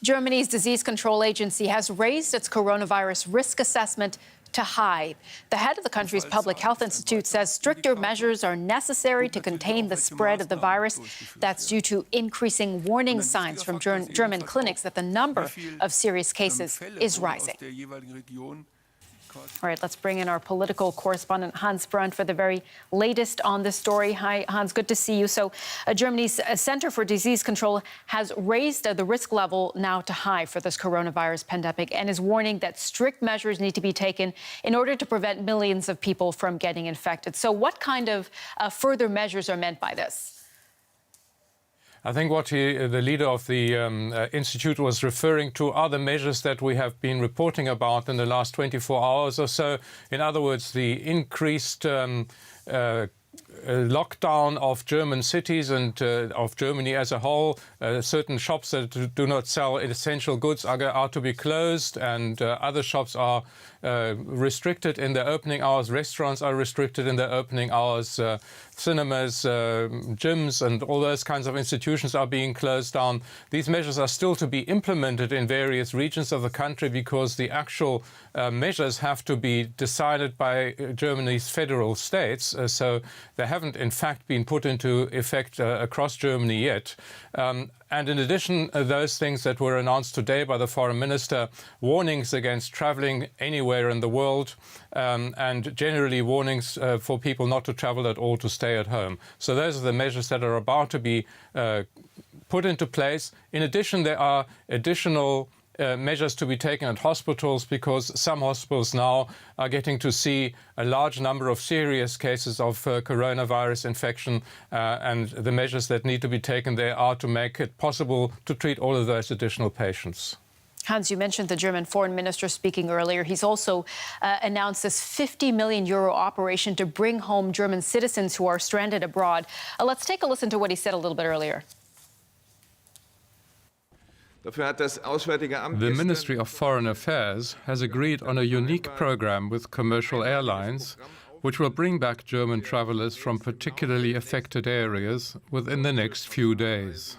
Germany's disease control agency has raised its coronavirus risk assessment to high. The head of the country's Public Health Institute says stricter measures are necessary to contain the spread of the virus. That's due to increasing warning signs from German clinics that the number of serious cases is rising. All right, let's bring in our political correspondent, Hans Brandt, for the very latest on this story. Hi, Hans, good to see you. So Germany's Center for Disease Control has raised the risk level now to high for this coronavirus pandemic and is warning that strict measures need to be taken in order to prevent millions of people from getting infected. So what kind of further measures are meant by this? I think what the leader of the Institute was referring to are the measures that we have been reporting about in the last 24 hours or so. In other words, the increased lockdown of German cities and of Germany as a whole. Certain shops that do not sell essential goods are to be closed, and other shops are restricted in their opening hours. Restaurants are restricted in their opening hours. Cinemas, gyms and all those kinds of institutions are being closed down. These measures are still to be implemented in various regions of the country because the actual measures have to be decided by Germany's federal states. So they haven't in fact been put into effect across Germany yet. And in addition, those things that were announced today by the foreign minister, warnings against traveling anywhere in the world, and generally warnings for people not to travel at all, to stay at home. So those are the measures that are about to be put into place. In addition, there are additional measures to be taken at hospitals, because some hospitals now are getting to see a large number of serious cases of coronavirus infection, and the measures that need to be taken there are to make it possible to treat all of those additional patients. Hans, you mentioned the German foreign minister speaking earlier. He's also announced this €50 million operation to bring home German citizens who are stranded abroad. Let's take a listen to what he said a little bit earlier. The Ministry of Foreign Affairs has agreed on a unique program with commercial airlines, which will bring back German travelers from particularly affected areas within the next few days.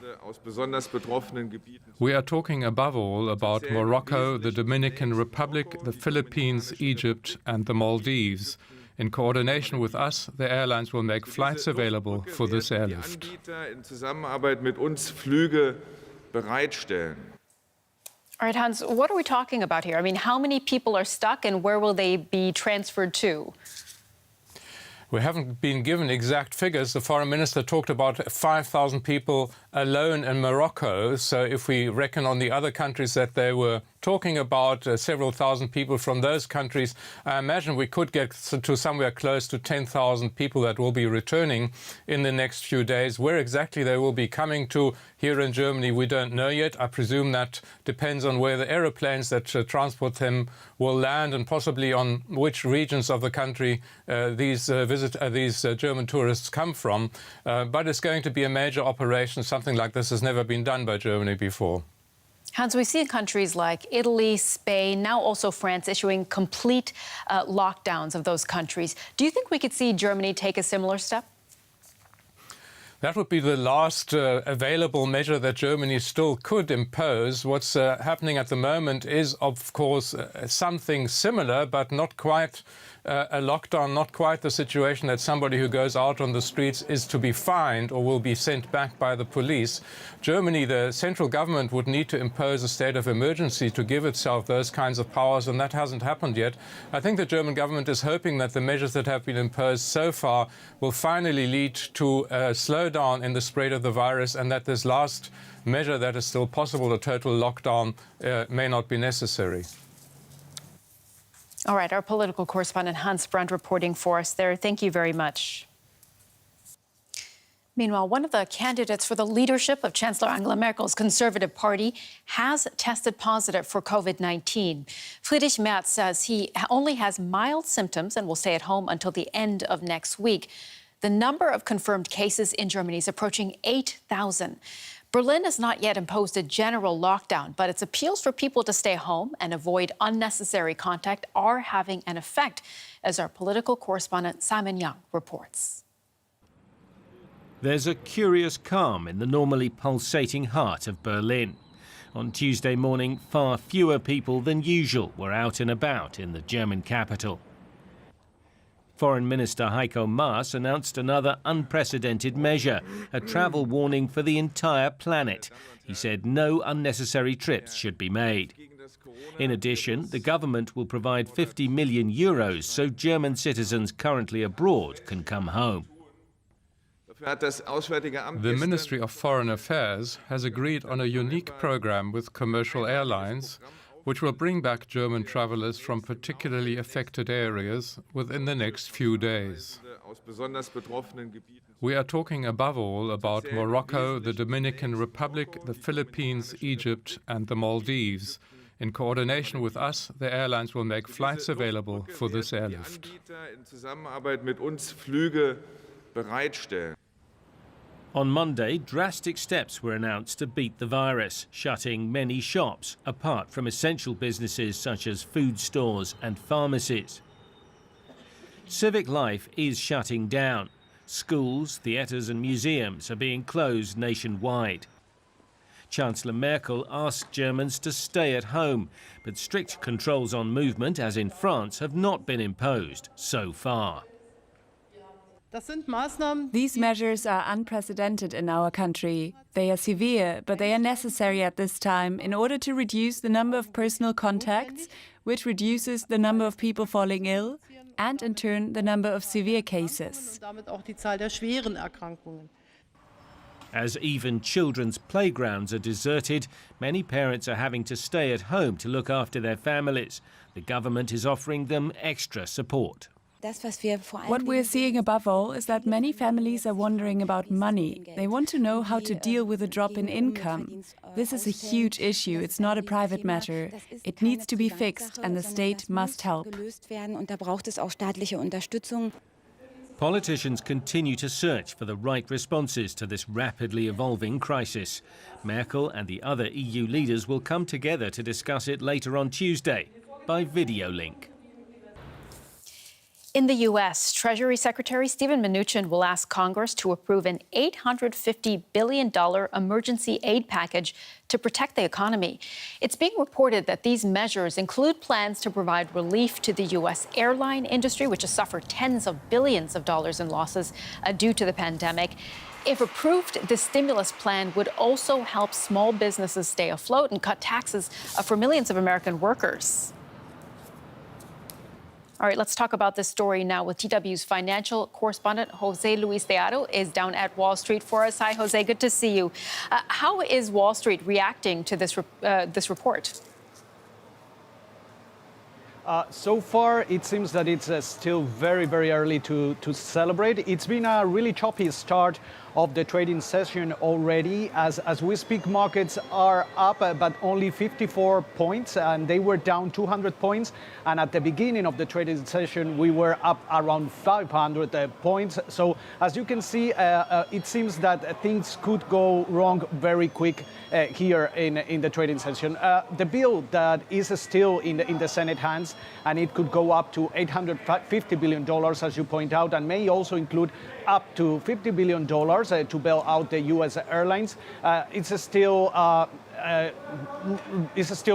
We are talking above all about Morocco, the Dominican Republic, the Philippines, Egypt and the Maldives. In coordination with us, the airlines will make flights available for this airlift. All right, Hans, what are we talking about here? I mean, how many people are stuck and where will they be transferred to? We haven't been given exact figures. The foreign minister talked about 5,000 people alone in Morocco. So if we reckon on the other countries that they were talking about, several thousand people from those countries, I imagine we could get to somewhere close to 10,000 people that will be returning in the next few days. Where exactly they will be coming to here in Germany, we don't know yet. I presume that depends on where the aeroplanes that transport them will land, and possibly on which regions of the country these German tourists come from. But it's going to be a major operation. Something like this has never been done by Germany before. Hans, we see countries like Italy, Spain, now also France, issuing complete lockdowns of those countries. Do you think we could see Germany take a similar step? That would be the last available measure that Germany still could impose. What's happening at the moment is, of course, something similar, but not quite a lockdown, not quite the situation that somebody who goes out on the streets is to be fined or will be sent back by the police. Germany, the central government, would need to impose a state of emergency to give itself those kinds of powers, and that hasn't happened yet. I think the German government is hoping that the measures that have been imposed so far will finally lead to a slowdown in the spread of the virus, and that this last measure that is still possible, a total lockdown, may not be necessary. All right, our political correspondent Hans Brandt reporting for us there. Thank you very much. Meanwhile, one of the candidates for the leadership of Chancellor Angela Merkel's Conservative Party has tested positive for COVID-19. Friedrich Merz says he only has mild symptoms and will stay at home until the end of next week. The number of confirmed cases in Germany is approaching 8,000. Berlin has not yet imposed a general lockdown, but its appeals for people to stay home and avoid unnecessary contact are having an effect, as our political correspondent Simon Young reports. There's a curious calm in the normally pulsating heart of Berlin. On Tuesday morning, far fewer people than usual were out and about in the German capital. Foreign Minister Heiko Maas announced another unprecedented measure, a travel warning for the entire planet. He said no unnecessary trips should be made. In addition, the government will provide 50 million euros so German citizens currently abroad can come home. The Ministry of Foreign Affairs has agreed on a unique program with commercial airlines, which will bring back German travelers from particularly affected areas within the next few days. We are talking above all about Morocco, the Dominican Republic, the Philippines, Egypt and the Maldives. In coordination with us, the airlines will make flights available for this airlift. On Monday, drastic steps were announced to beat the virus, shutting many shops, apart from essential businesses such as food stores and pharmacies. Civic life is shutting down. Schools, theatres and museums are being closed nationwide. Chancellor Merkel asked Germans to stay at home, but strict controls on movement, as in France, have not been imposed so far. These measures are unprecedented in our country. They are severe, but they are necessary at this time in order to reduce the number of personal contacts, which reduces the number of people falling ill and, in turn, the number of severe cases. As even children's playgrounds are deserted, many parents are having to stay at home to look after their families. The government is offering them extra support. What we're seeing above all is that many families are wondering about money. They want to know how to deal with a drop in income. This is a huge issue. It's not a private matter. It needs to be fixed and the state must help. Politicians continue to search for the right responses to this rapidly evolving crisis. Merkel and the other EU leaders will come together to discuss it later on Tuesday by video link. In the U.S., Treasury Secretary Steven Mnuchin will ask Congress to approve an $850 billion emergency aid package to protect the economy. It's being reported that these measures include plans to provide relief to the U.S. airline industry, which has suffered tens of billions of dollars in losses due to the pandemic. If approved, this stimulus plan would also help small businesses stay afloat and cut taxes for millions of American workers. All right, let's talk about this story now with TW's financial correspondent, Jose Luis Deado, is down at Wall Street for us. Hi, Jose, good to see you. How is Wall Street reacting to this report? So far, it seems that it's still very, very early to celebrate. It's been a really choppy start of the trading session already. As we speak, markets are up, but only 54 points, and they were down 200 points. And at the beginning of the trading session, we were up around 500 points. So as you can see, it seems that things could go wrong very quick here in the trading session. The bill that is still in the Senate hands, and it could go up to $850 billion, as you point out, and may also include up to $50 billion to bail out the U.S. airlines. It's still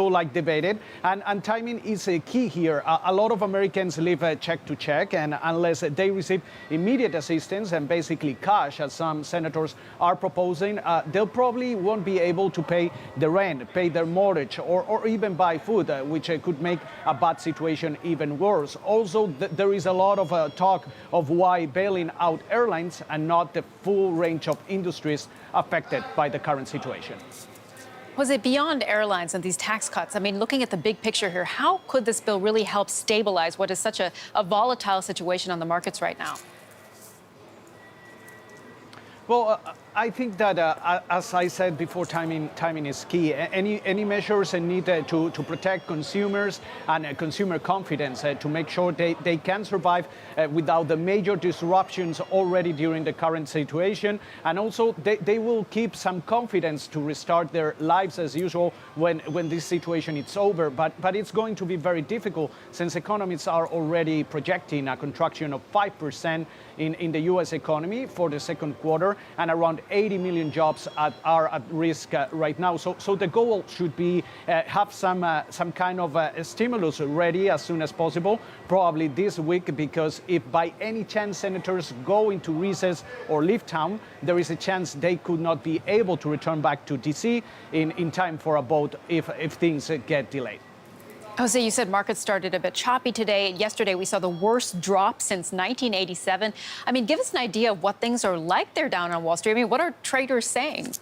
like debated, and timing is key here. A lot of Americans live check to check, and unless they receive immediate assistance and basically cash, as some senators are proposing, they'll probably won't be able to pay the rent, pay their mortgage, or even buy food, which could make a bad situation even worse. Also, there is a lot of talk of why bailing out airlines and not the full range of industries affected by the current situation. Was it beyond airlines and these tax cuts? I mean, looking at the big picture here, how could this bill really help stabilize what is such a volatile situation on the markets right now? Well, I think that, as I said before, timing is key. Any measures need to protect consumers and consumer confidence to make sure they can survive without the major disruptions already during the current situation. And also, they will keep some confidence to restart their lives as usual when this situation is over. But it's going to be very difficult since economists are already projecting a contraction of 5% in the U.S. economy for the second quarter and around 80 million jobs are at risk right now. So the goal should be have some kind of stimulus ready as soon as possible, probably this week, because if by any chance senators go into recess or leave town, there is a chance they could not be able to return back to DC in time for a vote if things get delayed. Jose, you said markets started a bit choppy today. Yesterday, we saw the worst drop since 1987. I mean, give us an idea of what things are like there down on Wall Street. I mean, what are traders saying?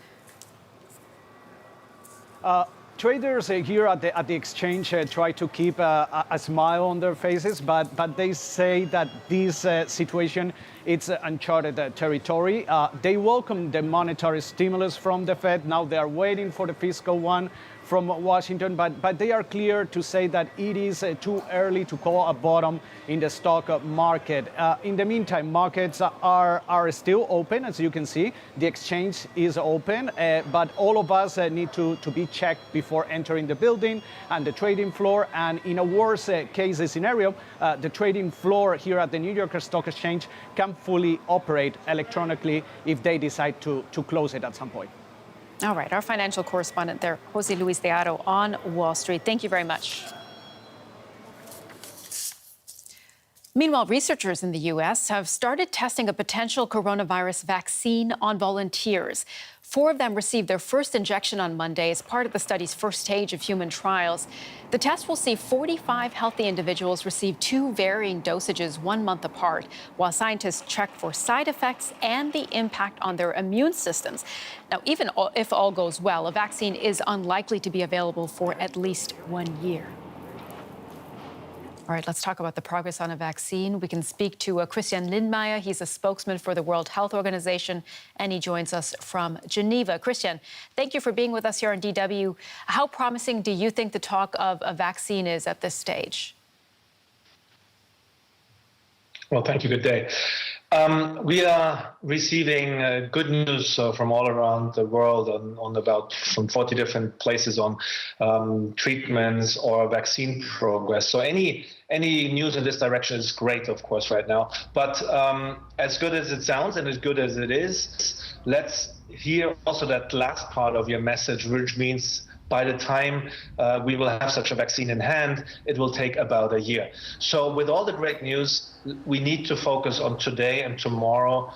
Traders here at the exchange try to keep a smile on their faces, but they say that this situation, it's uncharted territory. They welcome the monetary stimulus from the Fed. Now they are waiting for the fiscal one from Washington, but they are clear to say that it is too early to call a bottom in the stock market. In the meantime, markets are still open, as you can see. The exchange is open, but all of us need to be checked before entering the building and the trading floor. And in a worst case scenario, the trading floor here at the New York Stock Exchange can fully operate electronically if they decide to close it at some point. All right, our financial correspondent there, Jose Luis de Aro on Wall Street. Thank you very much. Meanwhile, researchers in the U.S. have started testing a potential coronavirus vaccine on volunteers. 4 of them received their first injection on Monday as part of the study's first stage of human trials. The test will see 45 healthy individuals receive 2 varying dosages 1 month apart, while scientists check for side effects and the impact on their immune systems. Now, even if all goes well, a vaccine is unlikely to be available for at least 1 year. All right, let's talk about the progress on a vaccine. We can speak to Christian Lindmeier. He's a spokesman for the World Health Organization, and he joins us from Geneva. Christian, thank you for being with us here on DW. How promising do you think the talk of a vaccine is at this stage? Well, thank you. Good day. We are receiving good news from all around the world on about from 40 different places on treatments or vaccine progress. So any news in this direction is great, of course, right now. But as good as it sounds and as good as it is, let's hear also that last part of your message, which means by the time we will have such a vaccine in hand, it will take about a year. So with all the great news, we need to focus on today and tomorrow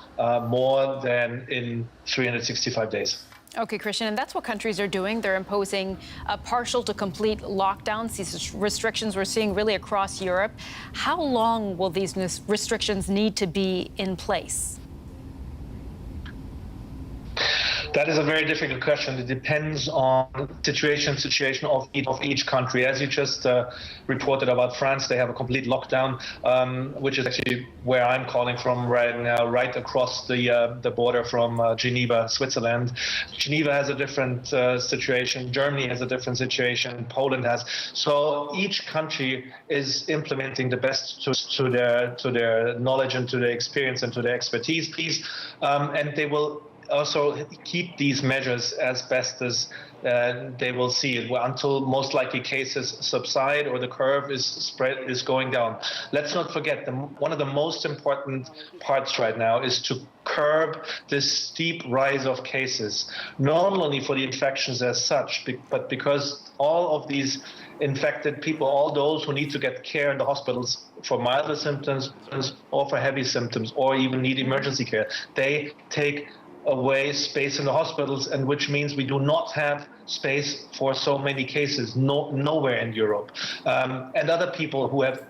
more than in 365 days. Okay, Christian, and that's what countries are doing. They're imposing partial to complete lockdowns, these restrictions we're seeing really across Europe. How long will these restrictions need to be in place? That is a very difficult question. It depends on situation of each country. As you just reported about France, they have a complete lockdown, which is actually where I'm calling from right now, right across the border from Geneva, Switzerland. Geneva has a different situation. Germany has a different situation. Poland has. So each country is implementing the best to their knowledge and to their experience and to their expertise, and they will also keep these measures as best as they will see it until most likely cases subside or the curve is going down. Let's not forget one of the most important parts right now is to curb this steep rise of cases, not only for the infections as such, but because all of these infected people, all those who need to get care in the hospitals for milder symptoms or for heavy symptoms or even need emergency care, they take away space in the hospitals, and which means we do not have space for so many cases nowhere in Europe. And other people who have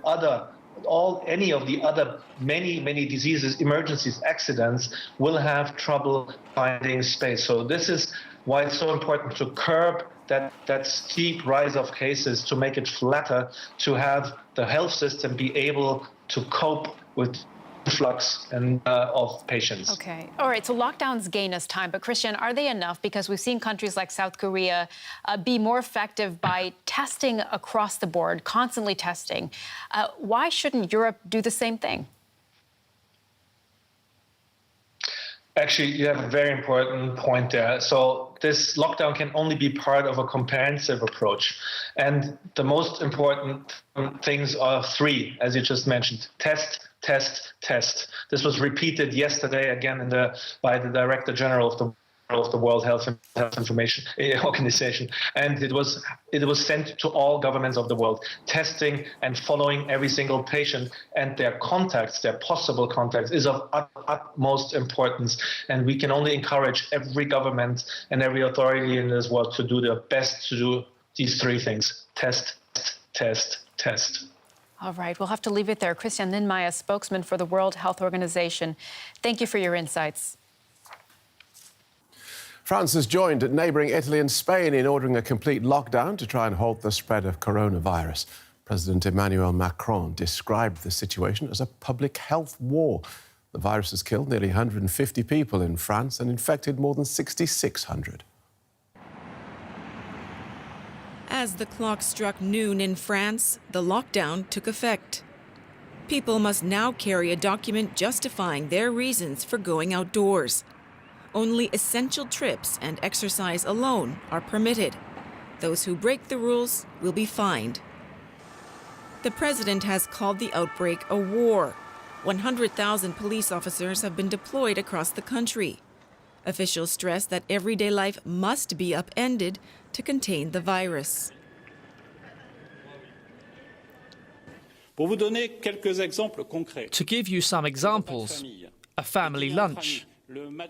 any of the other many diseases, emergencies, accidents will have trouble finding space. So this is why it's so important to curb that steep rise of cases, to make it flatter, to have the health system be able to cope with influx and of patients. Okay. All right. So lockdowns gain us time. But Christian, are they enough? Because we've seen countries like South Korea be more effective by testing across the board, constantly testing. Why shouldn't Europe do the same thing? Actually, you have a very important point there. So this lockdown can only be part of a comprehensive approach. And the most important things are 3, as you just mentioned: test, test, test. This was repeated yesterday again by the Director General of the World Health Information Organization, and it was sent to all governments of the world, testing and following every single patient and their contacts, their possible contacts, is of utmost importance. And we can only encourage every government and every authority in this world to do their best to do these three things: test, test, test. All right, we'll have to leave it there. Christian Lindmeier, spokesman for the World Health Organization. Thank you for your insights. France has joined neighbouring Italy and Spain in ordering a complete lockdown to try and halt the spread of coronavirus. President Emmanuel Macron described the situation as a public health war. The virus has killed nearly 150 people in France and infected more than 6,600. As the clock struck noon in France, the lockdown took effect. People must now carry a document justifying their reasons for going outdoors. Only essential trips and exercise alone are permitted. Those who break the rules will be fined. The president has called the outbreak a war. 100,000 police officers have been deployed across the country. Officials stress that everyday life must be upended to contain the virus. To give you some examples, a family lunch,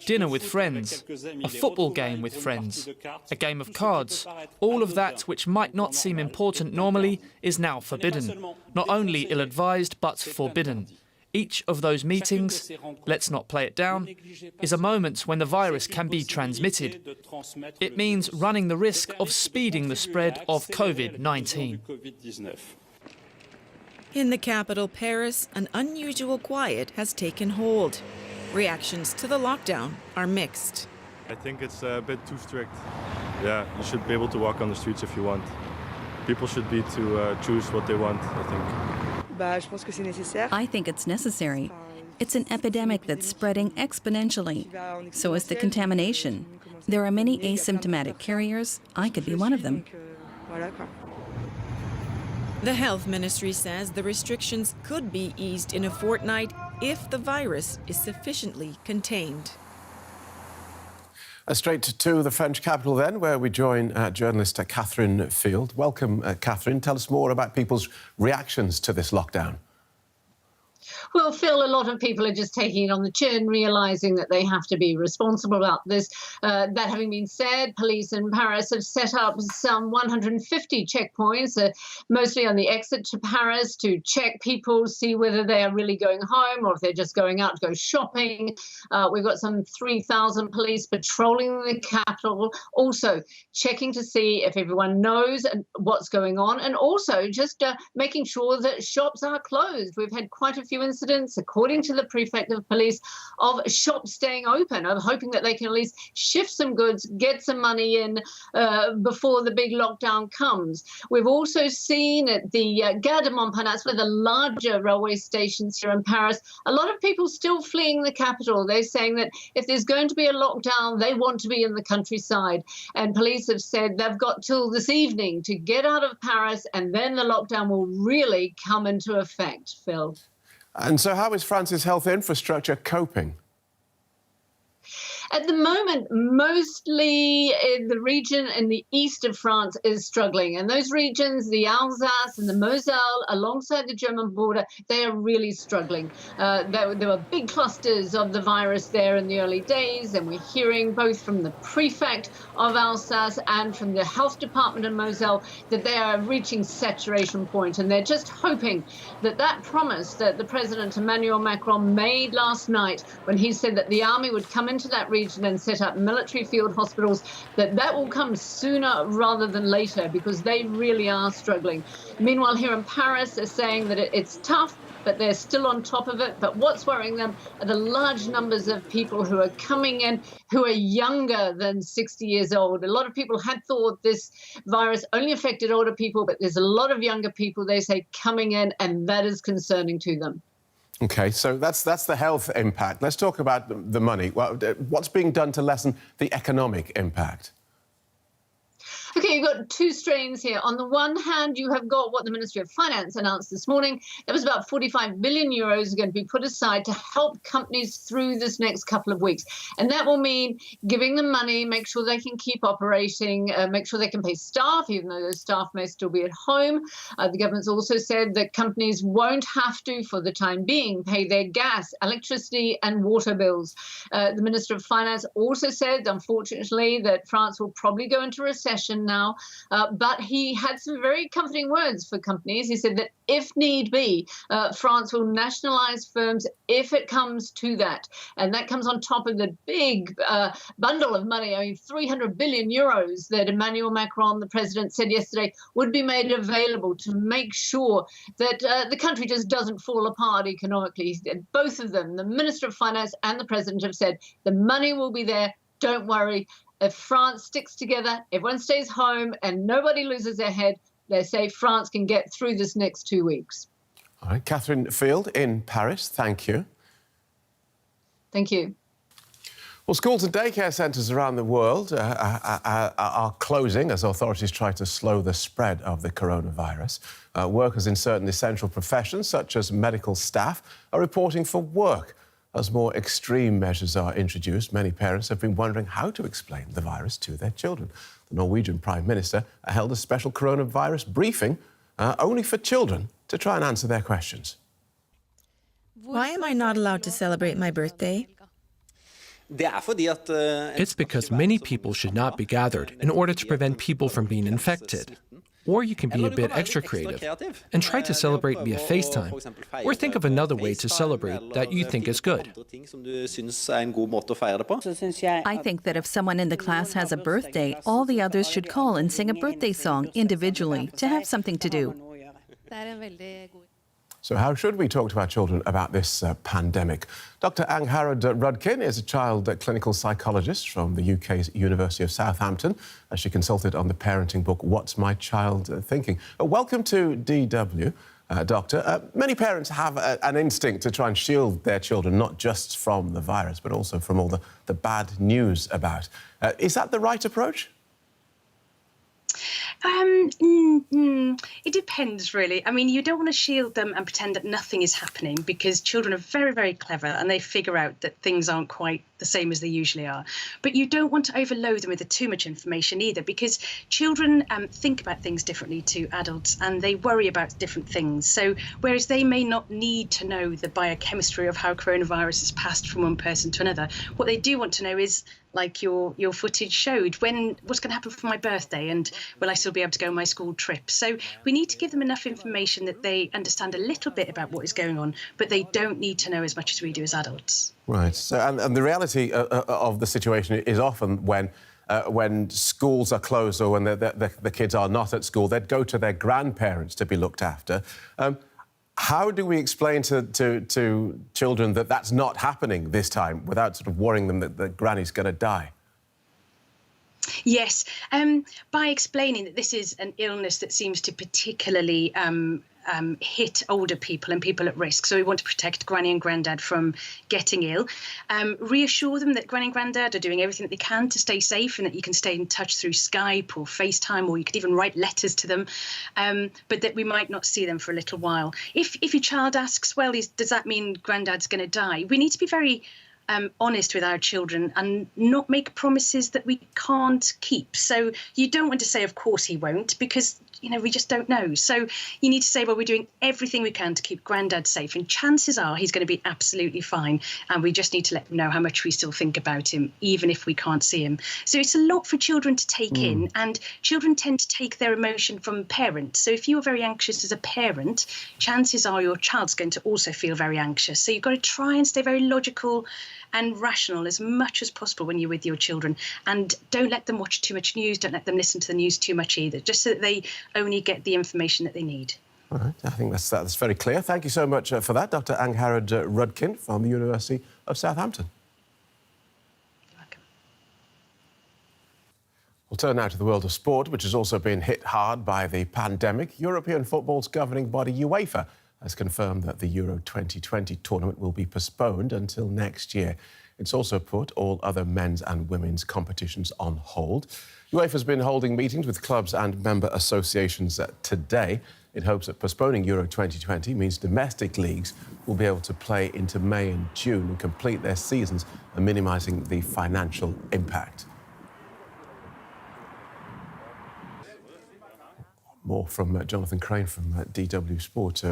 dinner with friends, a football game with friends, a game of cards, all of that which might not seem important normally is now forbidden. Not only ill-advised, but forbidden. Each of those meetings, let's not play it down, is a moment when the virus can be transmitted. It means running the risk of speeding the spread of COVID-19. In the capital, Paris, an unusual quiet has taken hold. Reactions to the lockdown are mixed. I think it's a bit too strict. Yeah, you should be able to walk on the streets if you want. People should be to choose what they want, I think. I think it's necessary. It's an epidemic that's spreading exponentially. So is the contamination. There are many asymptomatic carriers. I could be one of them. The health ministry says the restrictions could be eased in a fortnight if the virus is sufficiently contained. Straight to the French capital then, where we join journalist Catherine Field. Welcome, Catherine. Tell us more about people's reactions to this lockdown. Well, Phil, a lot of people are just taking it on the chin, realising that they have to be responsible about this. That having been said, police in Paris have set up some 150 checkpoints, mostly on the exit to Paris, to check people, see whether they are really going home or if they're just going out to go shopping. We've got some 3,000 police patrolling the capital, also checking to see if everyone knows what's going on, and also just making sure that shops are closed. We've had quite a few incidents, according to the prefect of police, of shops staying open, of hoping that they can at least shift some goods, get some money in before the big lockdown comes. We've also seen at the Gare de Montparnasse, one of the larger railway stations here in Paris, a lot of people still fleeing the capital. They're saying that if there's going to be a lockdown, they want to be in the countryside. And police have said they've got till this evening to get out of Paris, and then the lockdown will really come into effect, Phil. And so how is France's health infrastructure coping? At the moment, mostly the region in the east of France is struggling. And those regions, the Alsace and the Moselle, alongside the German border, they are really struggling. There were big clusters of the virus there in the early days. And we're hearing both from the prefect of Alsace and from the health department in Moselle that they are reaching saturation point. And they're just hoping that that promise that the President Emmanuel Macron made last night when he said that the army would come into that region and set up military field hospitals, that will come sooner rather than later, because they really are struggling. Meanwhile, here in Paris, they're saying that it's tough, but they're still on top of it. But what's worrying them are the large numbers of people who are coming in who are younger than 60 years old. A lot of people had thought this virus only affected older people, but there's a lot of younger people, they say, coming in, and that is concerning to them. OK, so that's the health impact. Let's talk about the money. What's being done to lessen the economic impact? Okay, you've got two strains here. On the one hand, you have got what the Ministry of Finance announced this morning. There was about 45 billion euros going to be put aside to help companies through this next couple of weeks. And that will mean giving them money, make sure they can keep operating, make sure they can pay staff, even though those staff may still be at home. The government's also said that companies won't have to, for the time being, pay their gas, electricity and water bills. The Minister of Finance also said, unfortunately, that France will probably go into recession now, but he had some very comforting words for companies. He said that if need be, France will nationalize firms if it comes to that. And that comes on top of the big bundle of money, I mean, 300 billion euros that Emmanuel Macron, the president, said yesterday would be made available to make sure that the country just doesn't fall apart economically. Both of them, the Minister of Finance and the president, have said the money will be there. Don't worry. If France sticks together, everyone stays home and nobody loses their head, they say France can get through this next 2 weeks. All right, Catherine Field in Paris, thank you. Thank you. Well, schools and daycare centres around the world are closing as authorities try to slow the spread of the coronavirus. Workers in certain essential professions, such as medical staff, are reporting for work. As more extreme measures are introduced, many parents have been wondering how to explain the virus to their children. The Norwegian Prime Minister held a special coronavirus briefing only for children to try and answer their questions. Why am I not allowed to celebrate my birthday? It's because many people should not be gathered in order to prevent people from being infected. Or you can be a bit extra creative and try to celebrate via FaceTime, or think of another way to celebrate that you think is good. I think that if someone in the class has a birthday, all the others should call and sing a birthday song individually to have something to do. So how should we talk to our children about this pandemic? Dr. Angharad Rudkin is a child clinical psychologist from the UK's University of Southampton. She consulted on the parenting book, What's My Child Thinking? Welcome to DW, Doctor. Many parents have an instinct to try and shield their children, not just from the virus, but also from all the bad news about. Is that the right approach? It depends, really. I mean, you don't want to shield them and pretend that nothing is happening, because children are very, very clever and they figure out that things aren't quite the same as they usually are. But you don't want to overload them with too much information either, because children think about things differently to adults and they worry about different things. So whereas they may not need to know the biochemistry of how coronavirus is passed from one person to another, what they do want to know is, like your footage showed, what's going to happen for my birthday, and will I still be able to go on my school trip? So we need to give them enough information that they understand a little bit about what is going on, but they don't need to know as much as we do as adults. Right. So, and the reality of the situation is often when schools are closed or when the kids are not at school, they'd go to their grandparents to be looked after. How do we explain to children that that's not happening this time without sort of worrying them that granny's going to die? Yes, by explaining that this is an illness that seems to particularly hit older people and people at risk. So we want to protect Granny and Grandad from getting ill. Reassure them that Granny and Grandad are doing everything that they can to stay safe, and that you can stay in touch through Skype or FaceTime, or you could even write letters to them, but that we might not see them for a little while. If your child asks, well, does that mean Grandad's going to die? We need to be very honest with our children and not make promises that we can't keep. So you don't want to say, of course he won't, because we just don't know. So you need to say, well, we're doing everything we can to keep Grandad safe, and chances are he's going to be absolutely fine, and we just need to let them know how much we still think about him, even if we can't see him. So it's a lot for children to take in, and children tend to take their emotion from parents. So if you're very anxious as a parent, chances are your child's going to also feel very anxious. So you've got to try and stay very logical and rational as much as possible when you're with your children, and don't let them watch too much news, don't let them listen to the news too much either, just so that they only get the information that they need. All right, I think that's very clear. Thank you so much for that, Dr. Angharad Rudkin from the University of Southampton. You're welcome. We'll turn now to the world of sport, which has also been hit hard by the pandemic. European football's governing body, UEFA, has confirmed that the Euro 2020 tournament will be postponed until next year. It's also put all other men's and women's competitions on hold. UEFA's been holding meetings with clubs and member associations today in hopes that postponing Euro 2020 means domestic leagues will be able to play into May and June and complete their seasons and minimising the financial impact. More from Jonathan Crane from DW Sport.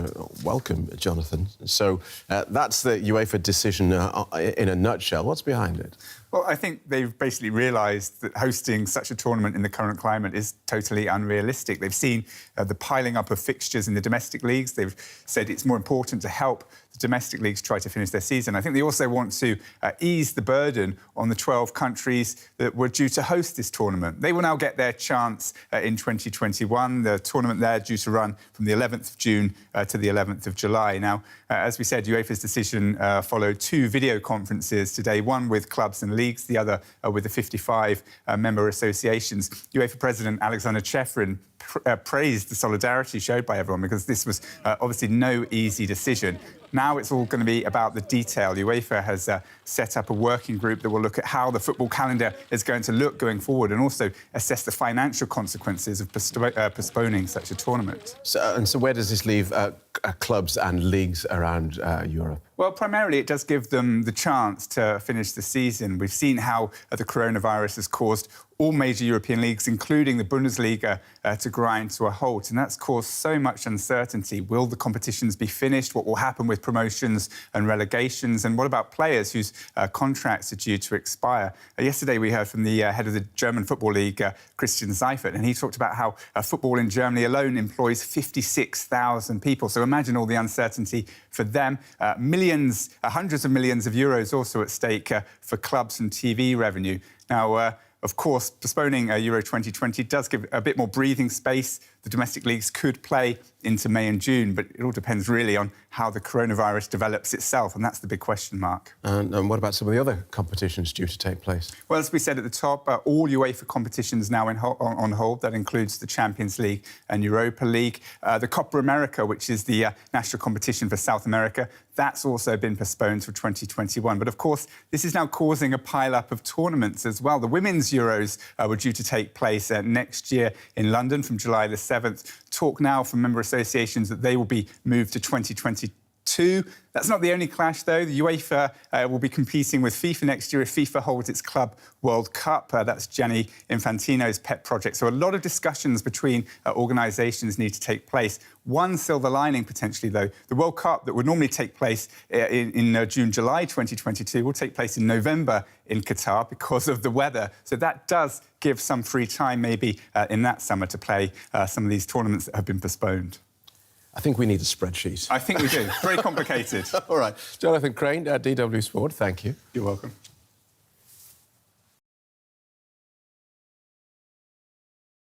Welcome, Jonathan. So that's the UEFA decision in a nutshell. What's behind it? Well, I think they've basically realised that hosting such a tournament in the current climate is totally unrealistic. They've seen the piling up of fixtures in the domestic leagues. They've said it's more important to help the domestic leagues try to finish their season. I think they also want to ease the burden on the 12 countries that were due to host this tournament. They will now get their chance in 2021. The tournament there due to run from the 11th of June to the 11th of July. Now, as we said, UEFA's decision followed 2 video conferences today, one with clubs and leagues, the other with the 55 member associations. UEFA President Alexander Chefrin praised the solidarity showed by everyone because this was obviously no easy decision. Now it's all going to be about the detail. UEFA has set up a working group that will look at how the football calendar is going to look going forward and also assess the financial consequences of postponing such a tournament. So where does this leave clubs and leagues around Europe? Well, primarily it does give them the chance to finish the season. We've seen how the coronavirus has caused all major European leagues, including the Bundesliga, to grind to a halt. And that's caused so much uncertainty. Will the competitions be finished? What will happen with promotions and relegations? And what about players whose contracts are due to expire? Yesterday we heard from the head of the German Football League, Christian Seifert, and he talked about how football in Germany alone employs 56,000 people. So imagine all the uncertainty for them. Millions, hundreds of millions of euros also at stake for clubs and TV revenue. Now, of course, postponing Euro 2020 does give a bit more breathing space. The domestic leagues could play into May and June, but it all depends really on how the coronavirus develops itself, and that's the big question mark. And what about some of the other competitions due to take place? Well, as we said at the top, all UEFA competitions now on hold. That includes the Champions League and Europa League. The Copa America, which is the national competition for South America, that's also been postponed to 2021. But of course, this is now causing a pile-up of tournaments as well. The Women's Euros were due to take place next year in London from July the 7th. Talk now from member associations that they will be moved to 2022. That's not the only clash, though. The UEFA will be competing with FIFA next year if FIFA holds its Club World Cup. That's Gianni Infantino's pet project. So a lot of discussions between organisations need to take place. One silver lining, potentially, though, the World Cup that would normally take place in June, July 2022 will take place in November in Qatar because of the weather. So that does give some free time, maybe, in that summer to play some of these tournaments that have been postponed. I think we need a spreadsheet. I think we do. Very complicated. All right. Jonathan Crane, DW Sport, thank you. You're welcome.